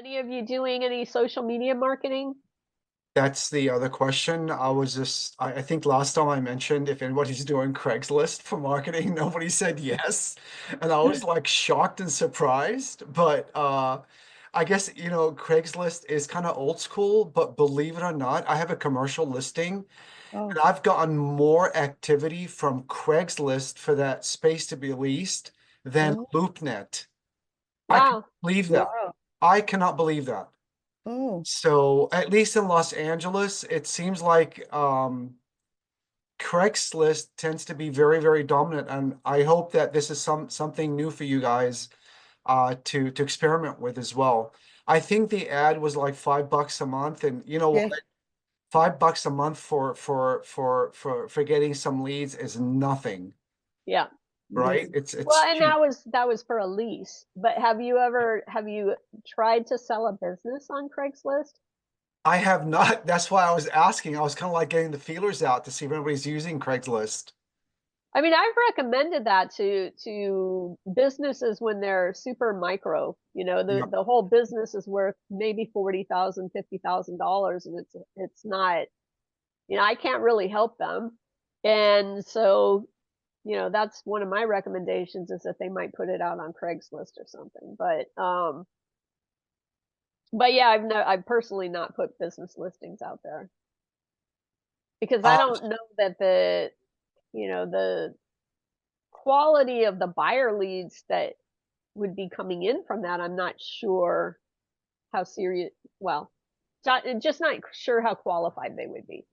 Any of you doing any social media marketing? That's the other question. I think last time I mentioned if anybody's doing Craigslist for marketing, nobody said yes. And I was like shocked and surprised. But I guess, Craigslist is kind of old school, but believe it or not, I have a commercial listing and Oh, I've gotten more activity from Craigslist for that space to be leased than oh, LoopNet. I can wow. believe that. Wow. I cannot believe that. Oh, So at least in Los Angeles, it seems like Craigslist tends to be very, very dominant, and I hope that this is something new for you guys to experiment with as well. I think the ad was like $5 a month, and you know what? yeah, $5 a month for getting some leads is nothing, yeah. right? Mhm. It's Well, and cheap. that was for a lease. But have you tried to sell a business on Craigslist? I have not. That's why I was asking. I was kind of like getting the feelers out to see if anybody's using Craigslist. I mean, I've recommended that to businesses when they're super micro. Yep. The whole business is worth maybe 40,000, $50,000, and it's not, I can't really help them. And so, that's one of my recommendations is that they might put it out on Craigslist or something. But yeah, I've personally not put business listings out there because I Uh, don't know that the quality of the buyer leads that would be coming in from that. I'm not sure how serious, well, just not sure how qualified they would be.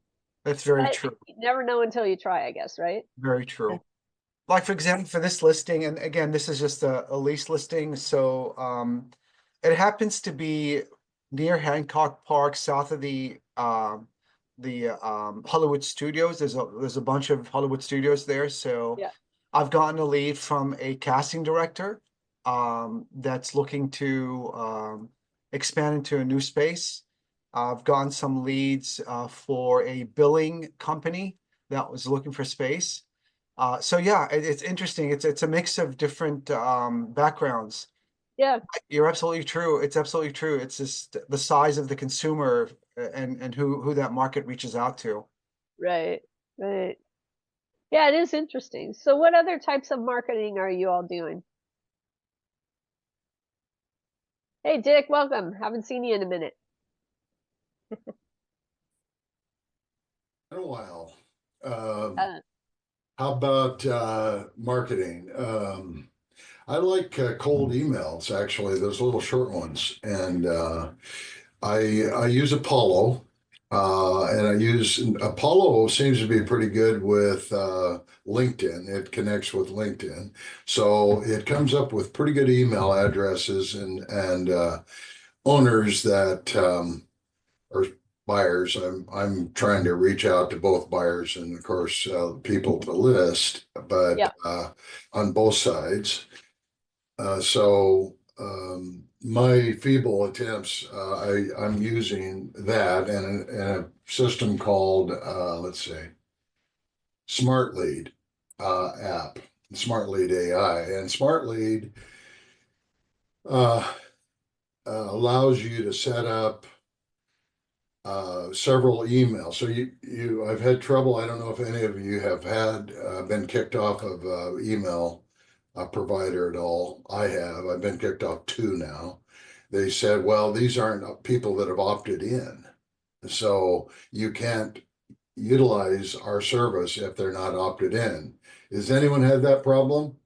that's very But true. you never know until you try, I guess, right? Very Yeah. true. Like for example, for this listing, and again, this is just a lease listing, so it happens to be near Hancock Park, south of the Hollywood Studios. There's a bunch of Hollywood studios there, so Yeah. I've gotten a lead from a casting director that's looking to expand into a new space. I've gotten some leads for a billing company that was looking for space. So yeah, it's interesting. It's a mix of different backgrounds. Yeah. You're absolutely true. It's absolutely true. It's just the size of the consumer and who that market reaches out to. Right. Right. Yeah, it is interesting. So what other types of marketing are you all doing? Hey, Dick, welcome. Haven't seen you in a minute. In a while. Um, Uh, how about marketing? I like cold emails, actually, those little short ones. And I use Apollo, and I use Apollo seems to be pretty good with LinkedIn. It connects with LinkedIn, so it comes up with pretty good email addresses and owners that or buyers. I'm trying to reach out to both buyers and of course people to list, but yeah. on both sides. My feeble attempts, I'm using that and a system called let's see, Smart Lead app, Smart Lead AI, and Smart Lead uh, allows you to set up several emails. So I've had trouble. I don't know if any of you have had been kicked off of email provider at all. I have. I've been kicked off two now. They said, well, these aren't people that have opted in, so you can't utilize our service if they're not opted in. Has anyone had that problem?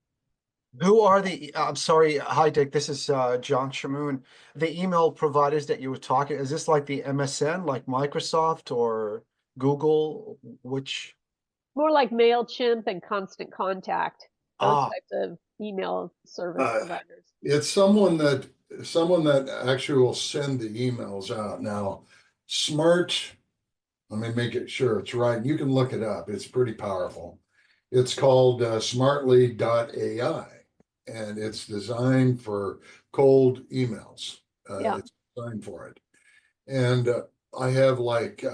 Who are I'm sorry, hi Dick, this is John Shamoon. The email providers that you were talking, is this like the MSN, like Microsoft or Google? Which, More like MailChimp and Constant Contact, those ah, types of email service Uh, providers. it's someone that actually will send the emails out. Now, Smart, let me make it sure it's right. You can look it up. It's pretty powerful. It's called smartly.ai, and it's designed for cold emails. Yeah. It's designed for it. And I have like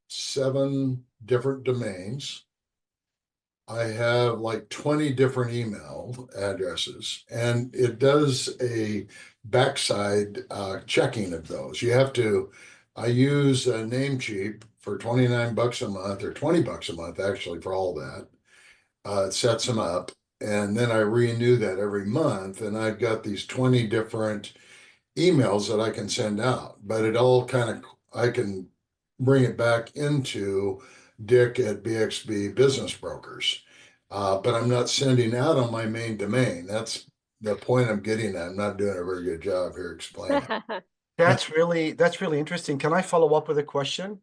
seven different domains. I have like 20 different email addresses, and it does a backside checking of those. I use Namecheap for 29 bucks a month or 20 bucks a month, actually, for all that. It sets them up, and then I renew that every month, and I've got these 20 different emails that I can send out, but it all kind of, I can bring it back into Dick at BXB Business Brokers. But I'm not sending out on my main domain. That's the point I'm getting at. I'm not doing a very good job here explaining. That's really interesting. Can I follow up with a question?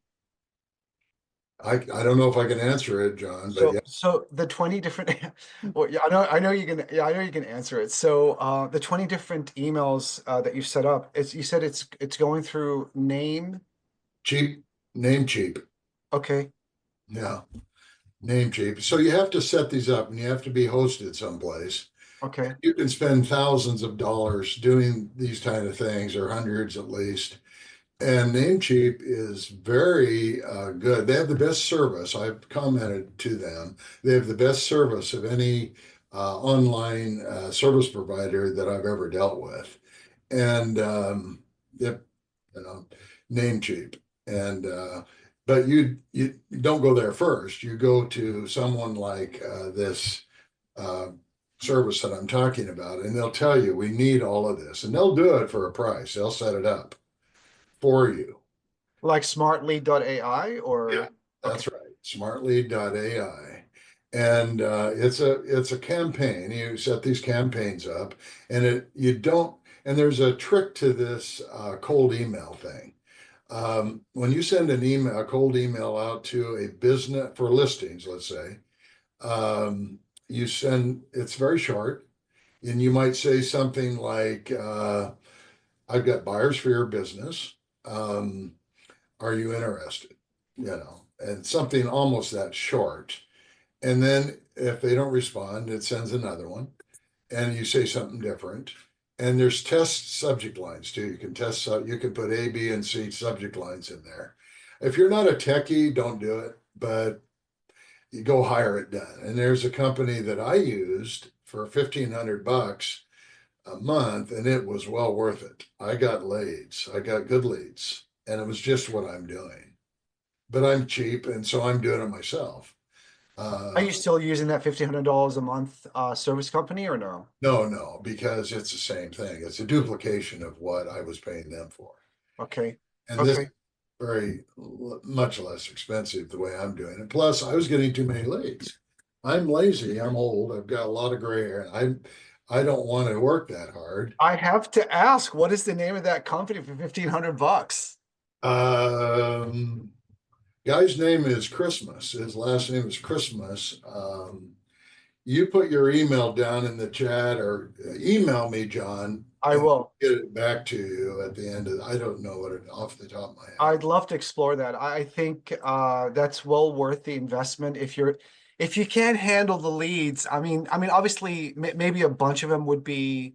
I don't know if I can answer it, John, but yeah, So the 20 different, well, yeah, I know you can, yeah, I know you can answer it. So, the 20 different emails, that you've set up, you said it's going through name. cheap, name cheap. Okay. Yeah, name cheap. So you have to set these up and you have to be hosted someplace. Okay. You can spend thousands of dollars doing these kind of things, or hundreds at least. And Namecheap is very good. They have the best service. I've commented to them. They have the best service of any online service provider that I've ever dealt with. And it, you know, Namecheap. And but you don't go there first. You go to someone like this uh, service that I'm talking about, and they'll tell you we need all of this, and they'll do it for a price. They'll set it up for you. Like smartlead.ai Yeah, or, okay. that's right. Smartlead.ai. And it's a campaign. You set these campaigns up, and it you don't. And there's a trick to this cold email thing. When you send a cold email out to a business for listings, let's say, you send it's very short, and you might say something like, "I've got buyers for your business. Um, are you interested?" And something almost that short. And then if they don't respond, it sends another one, and you say something different. And there's test subject lines too. You can put A, B, and C subject lines in there. If you're not a techie, don't do it, but you go hire it done. And there's a company that I used for 1,500 bucks a month, and it was well worth it. I got leads. I got good leads, and it was just what I'm doing. But I'm cheap, and so I'm doing it myself. Are Uh, you still using that $1,500 a month, service company or no? no, no, because it's the same thing. It's a duplication of what I was paying them for. Okay. And this is Okay. much less expensive the way I'm doing it. Plus, I was getting too many leads. I'm lazy. I'm old. I've got a lot of gray hair. I don't want to work that hard. I have to ask, what is the name of that company for 1,500 bucks? Um, Guy's name is Christmas. His last name is Christmas. You put your email down in the chat, or email me, John, I and will. get it back to you at the end of. I don't know what it off the top of my head. I'd love to explore that. I think, that's well worth the investment if you can't handle the leads. I mean, obviously, maybe a bunch of them would be,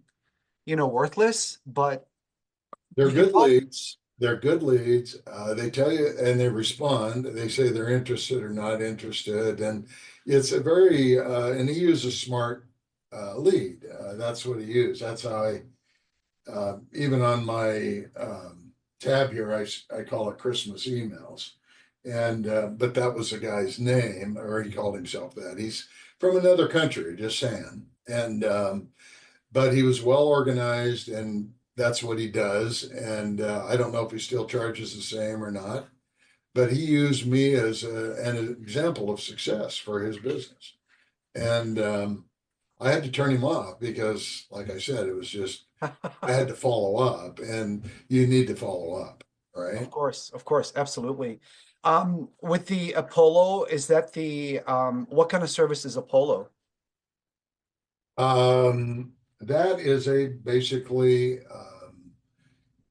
worthless, but They're you can good probably. leads. They're good leads. They tell you and they respond. They say they're interested or not interested, and it's a very and he uses smart lead. That's what he used. That's how I even on my tab here, I call it Christmas emails. And but that was the guy's name, or he called himself that. He's from another country, just saying. And but he was well organized, and that's what he does. And I don't know if he still charges the same or not, but he used me as an example of success for his business. And I had to turn him off because, like I said, it was just I had to follow up, and you need to follow up, right? Of course, absolutely. With the Apollo, is that what kind of service is Apollo? That is a basically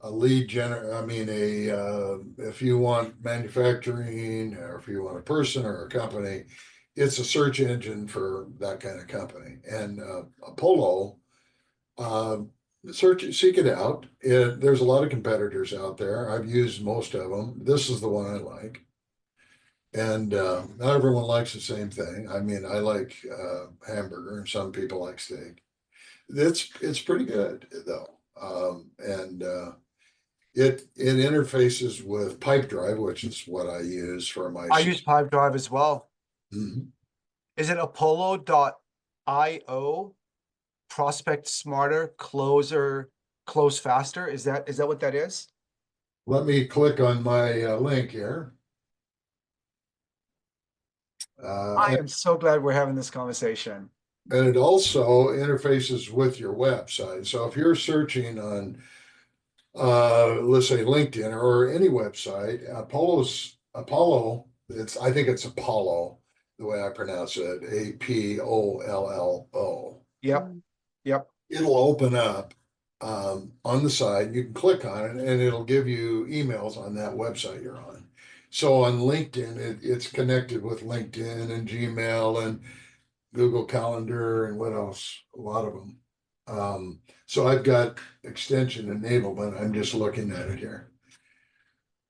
a lead gener. I mean, if you want manufacturing, or if you want a person or a company, it's a search engine for that kind of company. And Apollo, uh, seek it out. There's a lot of competitors out there. I've used most of them. This is the one I like. And not everyone likes the same thing. I mean, I like hamburger, and some people like steak. It's pretty good though, and it interfaces with Pipedrive, which is what I use for my. I use Pipedrive as well. Mhm. Is it Apollo.io? Prospect smarter, close faster. Is that what that is? Let me click on my link here. I am so glad we're having this conversation. And it also interfaces with your website. So if you're searching on, let's say LinkedIn or any website, Apollo. I think it's Apollo, the way I pronounce it, Apollo. Yep, Mm. yep. It'll open up on the side. You can click on it, and it'll give you emails on that website you're on. So on LinkedIn, it's connected with LinkedIn and Gmail and Google Calendar and what else? A lot of them. So I've got extension enablement. I'm just looking at it here.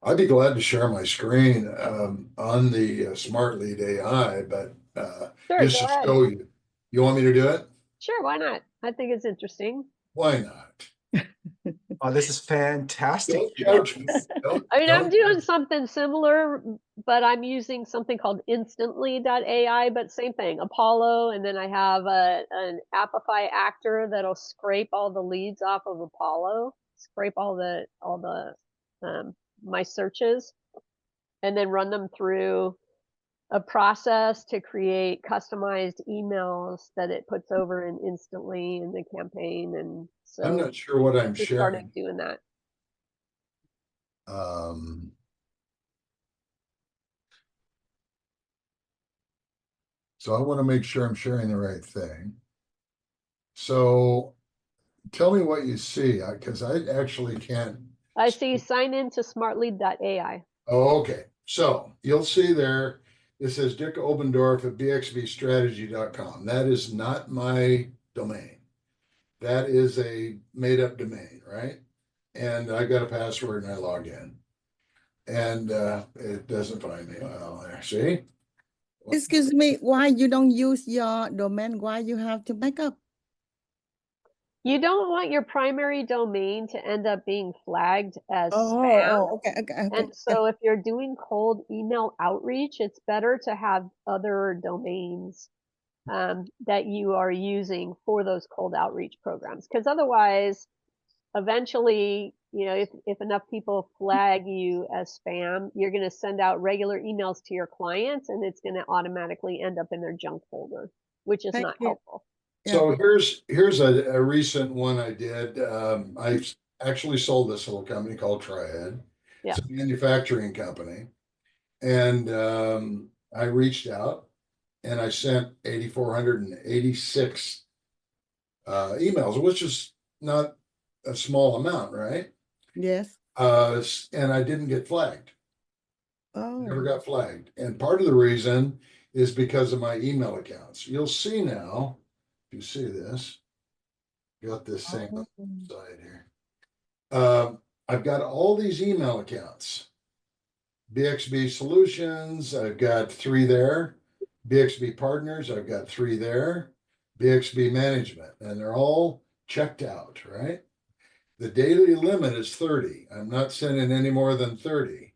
I'd be glad to share my screen on the Smart Lead AI, but Sure, just go to ahead. show you. You want me to do it? Sure, why not? I think it's interesting. Why not? Oh, this is fantastic, Don't you judge me. guys. I mean, I'm Don't doing judge. something similar, but I'm using something called instantly.ai, but same thing, Apollo, and then I have an Apify actor that'll scrape all the leads off of Apollo, scrape all the my searches, and then run them through a process to create customized emails that it puts over in instantly in the campaign. And I'm so not sure what I'm just started sharing. doing that. Um, so I want to make sure I'm sharing the right thing. So tell me what you see, because I actually can't. I see sign in to smartlead.ai. Oh, okay. So you'll see there, it says Dick Obendorf at bxbstrategy.com. That is not my domain. That is a made up domain, right? And I got a password and I log in. And it doesn't find me. Well, there, see? Excuse me, why you don't use your domain? Why you have to back up? You don't want your primary domain to end up being flagged as spam. Okay, And yeah. so if you're doing cold email outreach, it's better to have other domains that you are using for those cold outreach programs. Because otherwise, eventually, if enough people flag you as spam, you're going to send out regular emails to your clients and it's going to automatically end up in their junk folder, which is Thank not you. helpful. Yeah. So here's a recent one I did. I actually sold this little company called Triad. Yeah. It's a manufacturing company. And I reached out and I sent 8,486 emails, which is not a small amount, right? Yes. And I didn't get flagged. Never Oh. got flagged. And part of the reason is because of my email accounts. You'll see now, if you see this, got this thing on Oh. the side here. I've got all these email accounts. BXB Solutions, I've got 3 there. BXB Partners, I've got 3 there. BXB Management, and they're all checked out, right? The daily limit is 30. I'm not sending any more than 30.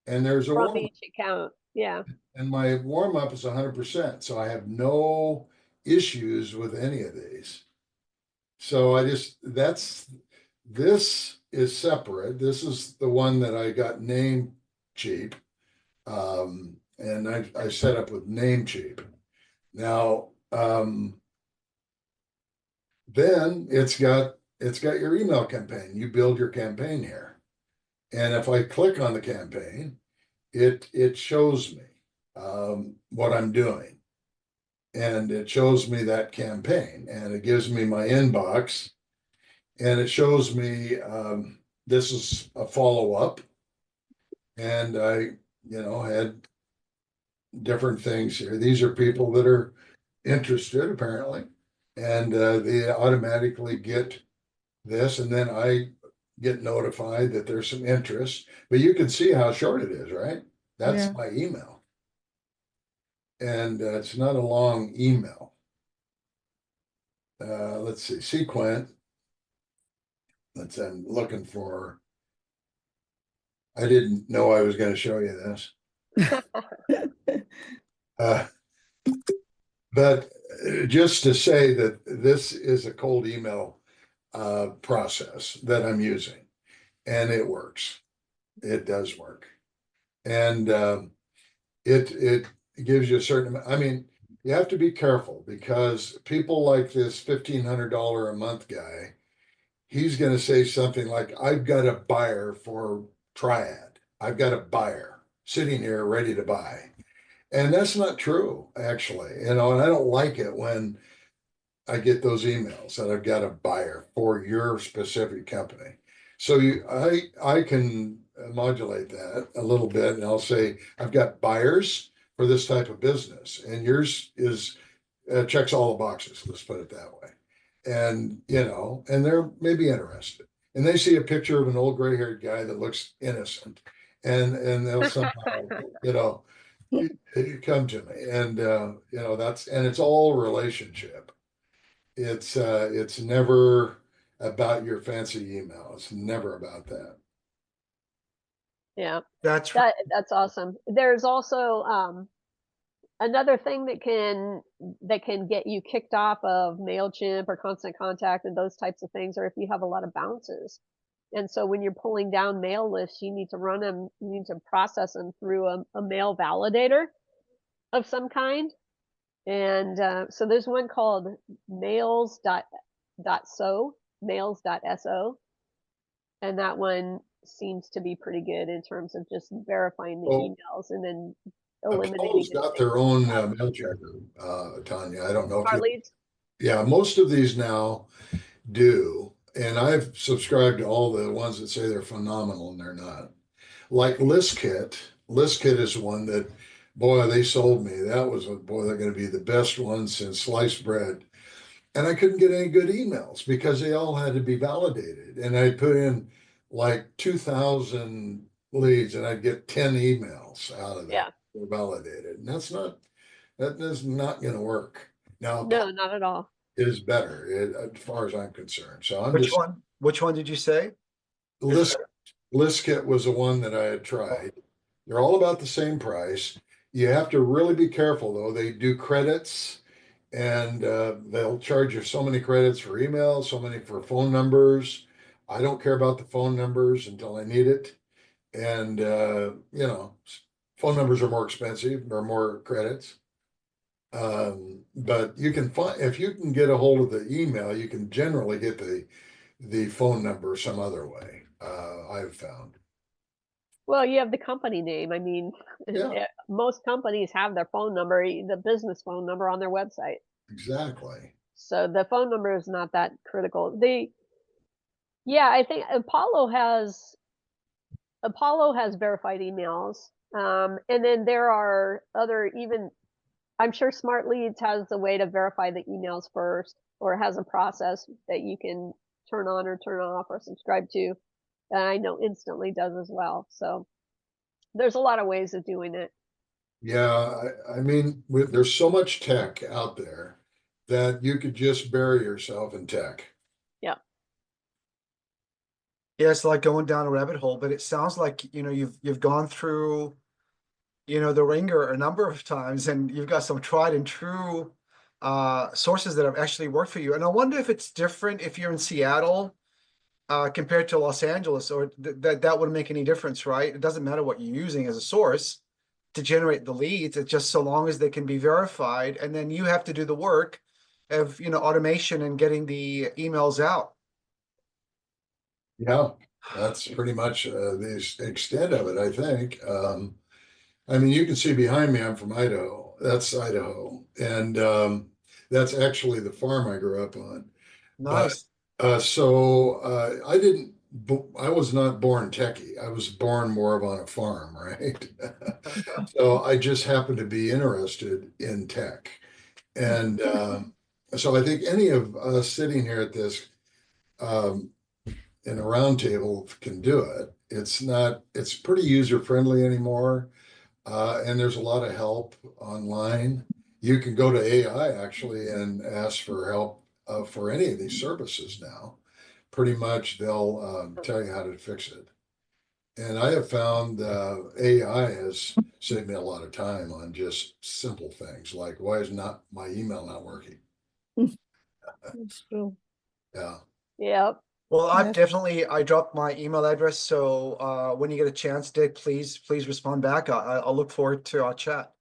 And there's a From warm, each account. Yeah. and my warm up is 100%. So I have no issues with any of these. So this is separate. This is the one that I got named cheap. And I set up with Namecheap. Now, then it's got your email campaign. You build your campaign here, and if I click on the campaign, it shows me what I'm doing, and it shows me that campaign, and it gives me my inbox, and it shows me this is a follow up, and I had different things here. These are people that are interested apparently, and they automatically get this, and then I get notified that there's some interest. But you can see how short it is, right? That's Yeah. my email. And it's not a long email. Let's see, Sequent. I'm looking for. I didn't know I was going to show you this. Uh, but just to say that this is a cold email process that I'm using, and it works. It does work, and it gives you a certain amount. I mean, you have to be careful because people like this $1,500 a month guy, he's going to say something like, "I've got a buyer for Triad. I've got a buyer sitting here ready to buy." And that's not true, actually. And I don't like it when I get those emails that I've got a buyer for your specific company. So I can modulate that a little bit, and I'll say I've got buyers for this type of business, and yours is checks all the boxes. Let's put it that way. And and they're maybe interested, and they see a picture of an old gray-haired guy that looks innocent, and they'll somehow come to me, and and it's all relationship. It's never about your fancy email. It's never about that. Yeah, That's that's awesome. There's also another thing that can get you kicked off of MailChimp or Constant Contact and those types of things, or if you have a lot of bounces. And so when you're pulling down mail lists, you need to run them, you need to process them through a mail validator of some kind. And so there's one called mails.so, mails.so, and that one seems to be pretty good in terms of just verifying the Well, emails and then Apollo's eliminating got anything. their own mail checker, Tanya. I don't know if Smart you. leads. Yeah, most of these now do, and I've subscribed to all the ones that say they're phenomenal, and they're not. Like ListKit. ListKit is one that, boy, they sold me. That was boy, they're going to be the best one since sliced bread. And I couldn't get any good emails because they all had to be validated. And I put in like 2,000 leads, and I'd get 10 emails out of Yeah. that were validated. And that is not going to work. Now, No, not at all. is better as far as I'm concerned. So I'm which just one? Which one did you say? list ListKit was the one that I had tried. They're all about the same price. You have to really be careful though. They do credits, and they'll charge you so many credits for email, so many for phone numbers. I don't care about the phone numbers until I need it. And phone numbers are more expensive or more credits. But you can find, if you can get a hold of the email, you can generally get the phone number some other way. I've found. Well, you have the company name. I mean, Yeah, most companies have their phone number, the business phone number on their website. exactly. So the phone number is not that critical. Yeah, I think Apollo has verified emails. And then there are other, even I'm sure Smart Leads has a way to verify the emails first, or has a process that you can turn on or turn off or subscribe to. And I know Instantly does as well. So there's a lot of ways of doing it. Yeah, I mean, there's so much tech out there that you could just bury yourself in tech. Yeah. Yeah, it's like going down a rabbit hole, but it sounds like, you've gone through, the ringer a number of times, and you've got some tried and true sources that have actually worked for you. And I wonder if it's different if you're in Seattle compared to Los Angeles, or that wouldn't make any difference, right? It doesn't matter what you're using as a source to generate the leads. It's just so long as they can be verified, and then you have to do the work of, automation and getting the emails out. Yeah, that's pretty much the extent of it, I think. I mean, you can see behind me, I'm from Idaho. That's Idaho. And that's actually the farm I grew up on. But Nice. I was not born techie. I was born more of on a farm, right? So I just happened to be interested in tech. And so I think any of us sitting here at this um, in a round table can do it. It's not, it's pretty user friendly anymore. And there's a lot of help online. You can go to AI actually and ask for help for any of these services now. Pretty much they'll tell you how to fix it. And I have found AI has saved me a lot of time on just simple things like why is not my email not working? It's true. Yeah. Yep. Well, Yes. I dropped my email address, so when you get a chance, Dick, please respond back. I'll look forward to our chat.